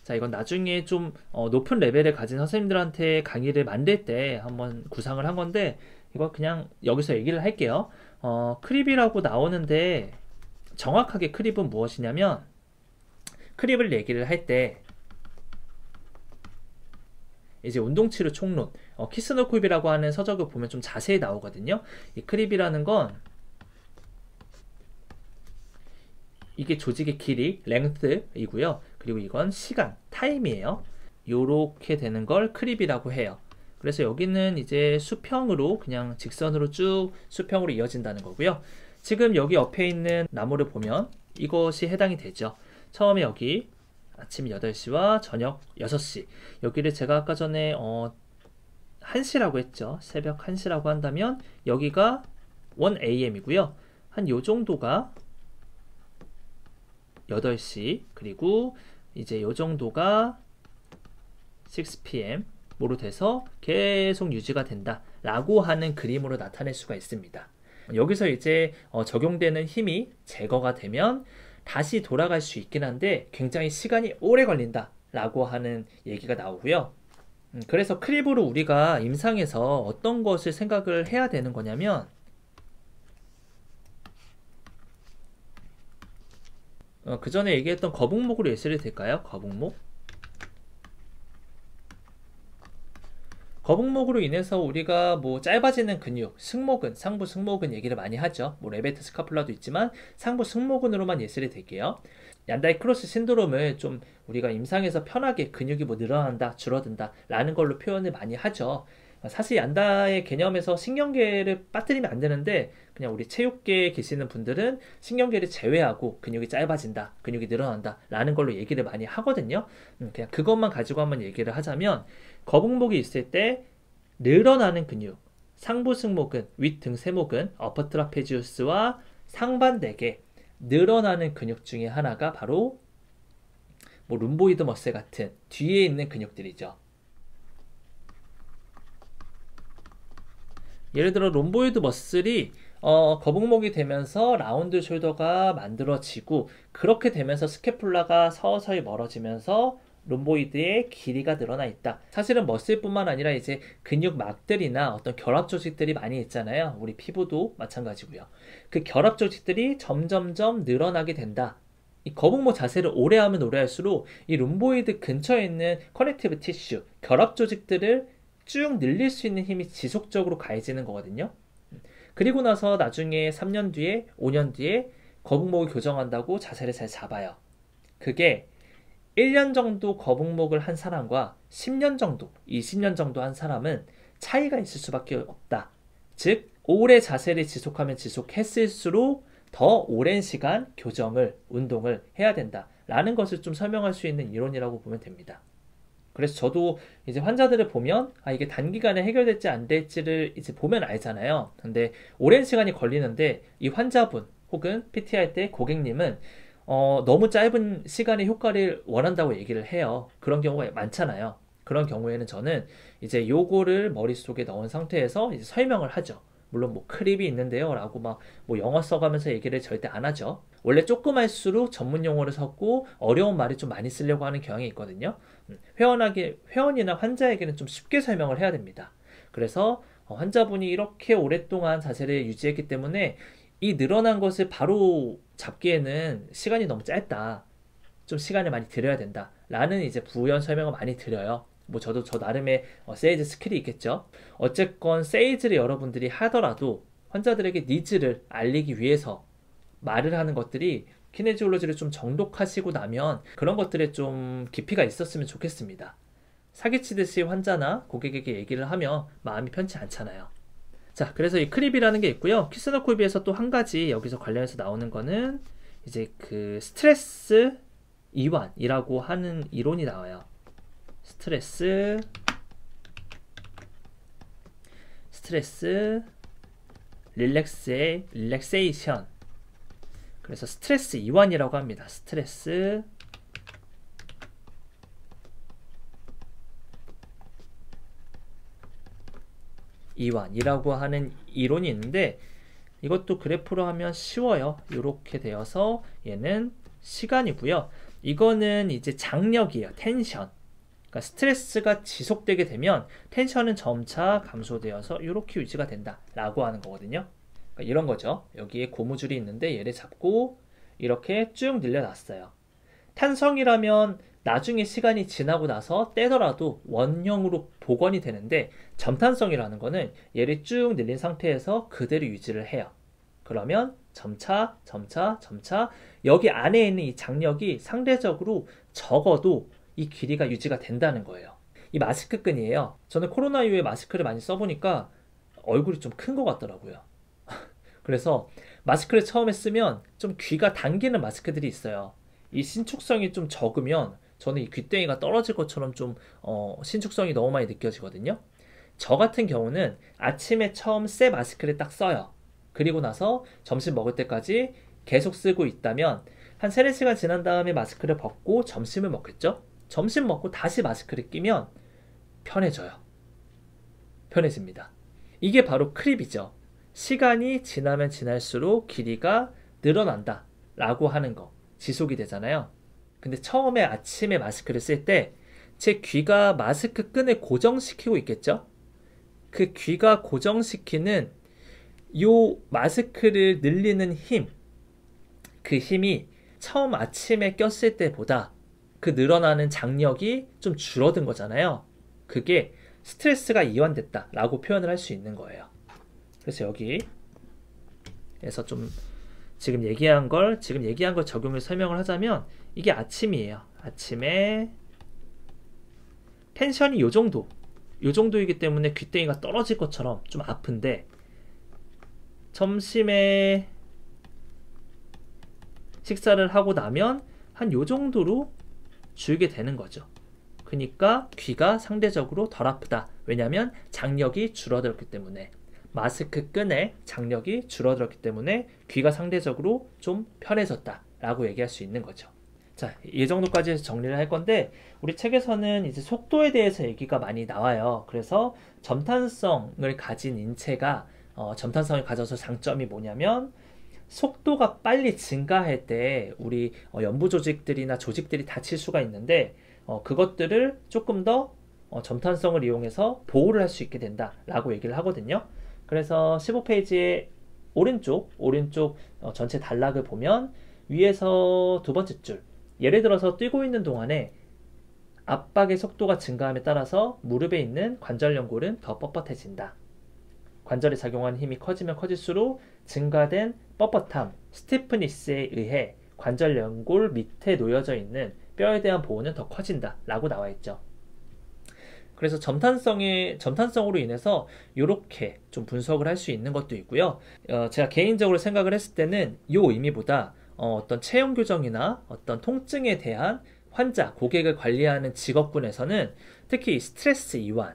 자, 이건 나중에 좀 높은 레벨을 가진 선생님들한테 강의를 만들 때 한번 구상을 한 건데, 이거 그냥 여기서 얘기를 할게요. 크립이라고 나오는데 정확하게 크립은 무엇이냐면, 크립을 얘기를 할 때 이제 운동치료 총론, 키스노쿰이라고 하는 서적을 보면 좀 자세히 나오거든요. 이 크립이라는 건 이게 조직의 길이, 랭스이고요. 그리고 이건 시간, 타임이에요. 요렇게 되는 걸 크립이라고 해요. 그래서 여기는 이제 수평으로 그냥 직선으로 쭉 수평으로 이어진다는 거고요. 지금 여기 옆에 있는 나무를 보면 이것이 해당이 되죠. 처음에 여기 아침 8시와 저녁 6시, 여기를 제가 아까 전에 1시라고 했죠. 새벽 1시라고 한다면 여기가 1am이고요. 한 요 정도가 8시, 그리고 이제 요 정도가 6pm 으로 돼서 계속 유지가 된다 라고 하는 그림으로 나타낼 수가 있습니다. 여기서 이제 적용되는 힘이 제거가 되면 다시 돌아갈 수 있긴 한데 굉장히 시간이 오래 걸린다 라고 하는 얘기가 나오고요. 그래서 크립으로 우리가 임상에서 어떤 것을 생각을 해야 되는 거냐면, 그 전에 얘기했던 거북목으로 예시를 들까요? 거북목으로 인해서 우리가 뭐 짧아지는 근육, 승모근, 상부 승모근 얘기를 많이 하죠. 뭐 레베트 스카플라도 있지만 상부 승모근으로만 예시를 들게요. 얀다이 크로스 신드롬을 좀 우리가 임상에서 편하게 근육이 뭐 늘어난다, 줄어든다 라는 걸로 표현을 많이 하죠. 사실 얀다의 개념에서 신경계를 빠뜨리면 안 되는데, 그냥 우리 체육계에 계시는 분들은 신경계를 제외하고 근육이 짧아진다, 근육이 늘어난다 라는 걸로 얘기를 많이 하거든요. 그냥 그것만 가지고 한번 얘기를 하자면, 거북목이 있을 때 늘어나는 근육, 상부 승모근, 윗등세모근, 어퍼 트라페지우스와 상반되게 늘어나는 근육 중에 하나가 바로 뭐 룸보이드 머슬 같은 뒤에 있는 근육들이죠. 예를 들어 롬보이드 머슬이 거북목이 되면서 라운드 숄더가 만들어지고, 그렇게 되면서 스캐플라가 서서히 멀어지면서 롬보이드의 길이가 늘어나 있다. 사실은 머슬뿐만 아니라 이제 근육막들이나 어떤 결합 조직들이 많이 있잖아요. 우리 피부도 마찬가지고요. 그 결합 조직들이 점점점 늘어나게 된다. 이 거북목 자세를 오래 하면 오래 할수록 이 롬보이드 근처에 있는 커넥티브 티슈, 결합 조직들을 쭉 늘릴 수 있는 힘이 지속적으로 가해지는 거거든요. 그리고 나서 나중에 3년 뒤에, 5년 뒤에 거북목을 교정한다고 자세를 잘 잡아요. 그게 1년 정도 거북목을 한 사람과 10년 정도, 20년 정도 한 사람은 차이가 있을 수밖에 없다. 즉, 오래 자세를 지속하면 지속했을수록 더 오랜 시간 교정을, 운동을 해야 된다 라는 것을 좀 설명할 수 있는 이론이라고 보면 됩니다. 그래서 저도 이제 환자들을 보면 이게 단기간에 해결될지 안 될지를 이제 보면 알잖아요. 근데 오랜 시간이 걸리는데 이 환자분 혹은 PT 할 때 고객님은 너무 짧은 시간의 효과를 원한다고 얘기를 해요. 그런 경우가 많잖아요. 그런 경우에는 저는 이제 요거를 머릿속에 넣은 상태에서 이제 설명을 하죠. 물론 뭐 크립이 있는데요 라고 막 뭐 영어 써가면서 얘기를 절대 안 하죠. 원래 조금 할수록 전문 용어를 섞고 어려운 말을 좀 많이 쓰려고 하는 경향이 있거든요. 회원이나 환자에게는 좀 쉽게 설명을 해야 됩니다. 그래서 환자분이 이렇게 오랫동안 자세를 유지했기 때문에 이 늘어난 것을 바로 잡기에는 시간이 너무 짧다, 좀 시간을 많이 들여야 된다 라는 이제 부연 설명을 많이 드려요. 뭐 저도 저 나름의 세일즈 스킬이 있겠죠. 어쨌건 세일즈를 여러분들이 하더라도 환자들에게 니즈를 알리기 위해서 말을 하는 것들이 키네지올로지를 좀 정독하시고 나면 그런 것들에 좀 깊이가 있었으면 좋겠습니다. 사기치듯이 환자나 고객에게 얘기를 하면 마음이 편치 않잖아요. 자, 그래서 이 크립이라는 게 있고요. 키스노쿰에서 또 한 가지 여기서 관련해서 나오는 거는 이제 그 스트레스 이완이라고 하는 이론이 나와요. 스트레스 릴렉세이션. 그래서 스트레스 이완이라고 합니다. 스트레스 이완이라고 하는 이론이 있는데, 이것도 그래프로 하면 쉬워요. 이렇게 되어서 얘는 시간이고요. 이거는 이제 장력이에요. 텐션. 그러니까 스트레스가 지속되게 되면 텐션은 점차 감소되어서 이렇게 유지가 된다 라고 하는 거거든요. 그러니까 이런 거죠. 여기에 고무줄이 있는데 얘를 잡고 이렇게 쭉 늘려놨어요. 탄성이라면 나중에 시간이 지나고 나서 떼더라도 원형으로 복원이 되는데, 점탄성이라는 거는 얘를 쭉 늘린 상태에서 그대로 유지를 해요. 그러면 점차 여기 안에 있는 이 장력이 상대적으로 적어도 이 길이가 유지가 된다는 거예요. 이 마스크 끈이에요. 저는 코로나 이후에 마스크를 많이 써보니까 얼굴이 좀 큰 것 같더라고요. 그래서 마스크를 처음에 쓰면 좀 귀가 당기는 마스크들이 있어요. 이 신축성이 좀 적으면 저는 이 귀땡이가 떨어질 것처럼 좀 신축성이 너무 많이 느껴지거든요. 저 같은 경우는 아침에 처음 새 마스크를 딱 써요. 그리고 나서 점심 먹을 때까지 계속 쓰고 있다면 한 3, 4시간 지난 다음에 마스크를 벗고 점심을 먹겠죠? 점심 먹고 다시 마스크를 끼면 편해져요. 편해집니다. 이게 바로 크립이죠. 시간이 지나면 지날수록 길이가 늘어난다 라고 하는 거, 지속이 되잖아요. 근데 처음에 아침에 마스크를 쓸 때 제 귀가 마스크 끈을 고정시키고 있겠죠? 그 귀가 고정시키는 요 마스크를 늘리는 힘, 그 힘이 처음 아침에 꼈을 때보다 그 늘어나는 장력이 좀 줄어든 거잖아요. 그게 스트레스가 이완됐다 라고 표현을 할 수 있는 거예요. 그래서 여기에서 좀 지금 얘기한 걸 적용을 설명을 하자면, 이게 아침이에요. 아침에 텐션이 요 정도이기 때문에 귀땡이가 떨어질 것처럼 좀 아픈데, 점심에 식사를 하고 나면 한 요 정도로 줄게 되는 거죠. 그러니까 귀가 상대적으로 덜 아프다. 왜냐하면 장력이 줄어들었기 때문에, 마스크 끈의 장력이 줄어들었기 때문에 귀가 상대적으로 좀 편해졌다 라고 얘기할 수 있는 거죠. 자, 이 정도까지 해서 정리를 할 건데, 우리 책에서는 이제 속도에 대해서 얘기가 많이 나와요. 그래서 점탄성을 가진 인체가 점탄성을 가져서 장점이 뭐냐면, 속도가 빨리 증가할 때 우리 연부 조직들이나 조직들이 다칠 수가 있는데, 그것들을 조금 더 점탄성을 이용해서 보호를 할 수 있게 된다 라고 얘기를 하거든요. 그래서 15페이지의 오른쪽 전체 단락을 보면 위에서 두 번째 줄, 예를 들어서 뛰고 있는 동안에 압박의 속도가 증가함에 따라서 무릎에 있는 관절 연골은 더 뻣뻣해진다. 관절에 작용하는 힘이 커지면 커질수록 증가된 뻣뻣함, 스티프니스에 의해 관절 연골 밑에 놓여져 있는 뼈에 대한 보호는 더 커진다 라고 나와 있죠. 그래서 점탄성으로 인해서 이렇게 좀 분석을 할 수 있는 것도 있고요. 제가 개인적으로 생각을 했을 때는 이 의미보다 어떤 체형 교정이나 어떤 통증에 대한 환자, 고객을 관리하는 직업군에서는 특히 스트레스 이완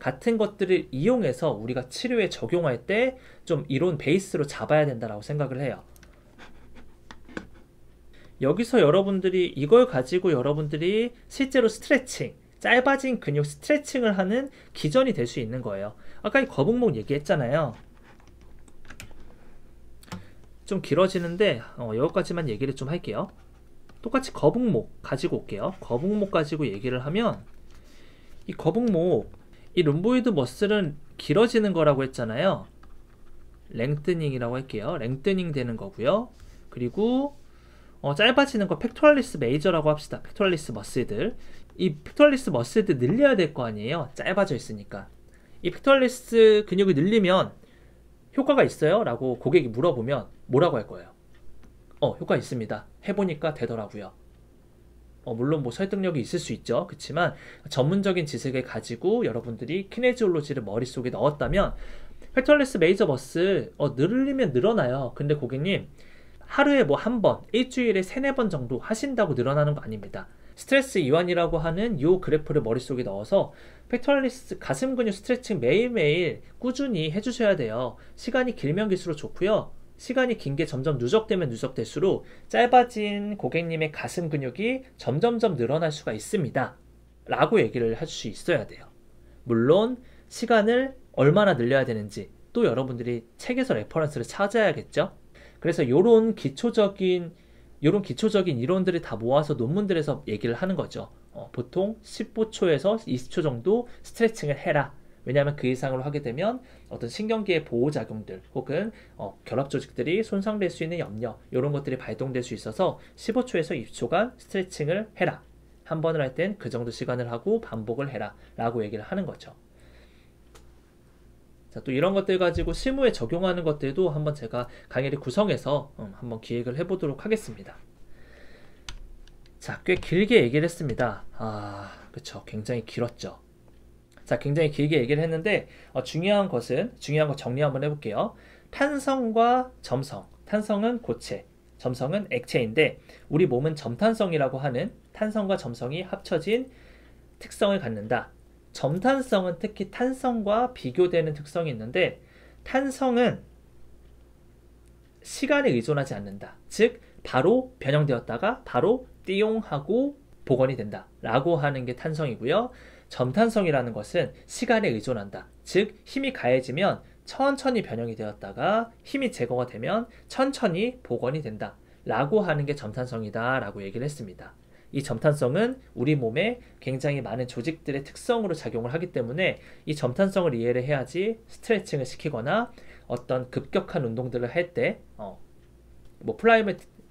같은 것들을 이용해서 우리가 치료에 적용할 때 좀 이론 베이스로 잡아야 된다고 생각을 해요. 여기서 여러분들이 이걸 가지고 여러분들이 실제로 스트레칭, 짧아진 근육 스트레칭을 하는 기전이 될 수 있는 거예요. 아까 이 거북목 얘기했잖아요. 좀 길어지는데 여기까지만 얘기를 좀 할게요. 똑같이 거북목 가지고 올게요. 거북목 가지고 얘기를 하면, 이 거북목, 이 룸보이드 머슬은 길어지는 거라고 했잖아요. 랭트닝이라고 할게요. 랭트닝 되는 거고요. 그리고 짧아지는 거 팩토럴리스 메이저라고 합시다. 팩토럴리스 머슬들. 이 팩토럴리스 머슬들 늘려야 될 거 아니에요. 짧아져 있으니까. 이 팩토럴리스 근육을 늘리면 효과가 있어요? 라고 고객이 물어보면 뭐라고 할 거예요? 효과 있습니다. 해보니까 되더라고요. 물론 뭐 설득력이 있을 수 있죠. 그렇지만 전문적인 지식을 가지고 여러분들이 키네지올로지를 머릿속에 넣었다면 팩토럴리스 메이저 머슬 늘리면 늘어나요. 근데 고객님, 하루에 뭐 한 번, 일주일에 3, 4번 정도 하신다고 늘어나는 거 아닙니다. 스트레스 이완이라고 하는 이 그래프를 머릿속에 넣어서 팩토럴리스 가슴 근육 스트레칭 매일매일 꾸준히 해주셔야 돼요. 시간이 길면 길수록 좋고요. 시간이 긴 게 점점 누적되면 누적될수록 짧아진 고객님의 가슴 근육이 점점점 늘어날 수가 있습니다. 라고 얘기를 할 수 있어야 돼요. 물론 시간을 얼마나 늘려야 되는지 또 여러분들이 책에서 레퍼런스를 찾아야겠죠. 그래서 이런 기초적인 이런 기초적인 이론들을 다 모아서 논문들에서 얘기를 하는 거죠. 보통 15초에서 20초 정도 스트레칭을 해라. 왜냐하면 그 이상으로 하게 되면 어떤 신경계의 보호작용들 혹은 결합 조직들이 손상될 수 있는 염려 이런 것들이 발동될 수 있어서 15초에서 20초간 스트레칭을 해라. 한 번을 할 땐 그 정도 시간을 하고 반복을 해라 라고 얘기를 하는 거죠. 자, 또 이런 것들 가지고 실무에 적용하는 것들도 한번 제가 강의를 구성해서 한번 기획을 해보도록 하겠습니다. 자, 꽤 길게 얘기를 했습니다. 그쵸. 굉장히 길었죠. 자, 굉장히 길게 얘기를 했는데 중요한 거 정리 한번 해볼게요. 탄성과 점성. 탄성은 고체, 점성은 액체인데 우리 몸은 점탄성이라고 하는 탄성과 점성이 합쳐진 특성을 갖는다. 점탄성은 특히 탄성과 비교되는 특성이 있는데 탄성은 시간에 의존하지 않는다. 즉 바로 변형되었다가 바로 띠용하고 복원이 된다 라고 하는 게 탄성이고요. 점탄성이라는 것은 시간에 의존한다. 즉 힘이 가해지면 천천히 변형이 되었다가 힘이 제거가 되면 천천히 복원이 된다 라고 하는 게 점탄성이다 라고 얘기를 했습니다. 이 점탄성은 우리 몸에 굉장히 많은 조직들의 특성으로 작용을 하기 때문에 이 점탄성을 이해를 해야지 스트레칭을 시키거나 어떤 급격한 운동들을 할 때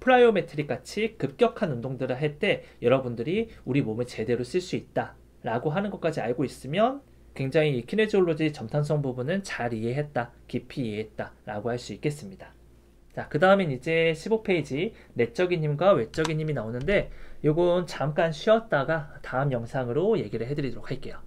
플라이오메트릭 같이 급격한 운동들을 할 때 여러분들이 우리 몸을 제대로 쓸 수 있다 라고 하는 것까지 알고 있으면 굉장히 이 키네지올로지 점탄성 부분은 잘 이해했다, 깊이 이해했다 라고 할 수 있겠습니다. 자, 그 다음엔 이제 15페이지 내적인 힘과 외적인 힘이 나오는데 요건 잠깐 쉬었다가 다음 영상으로 얘기를 해드리도록 할게요.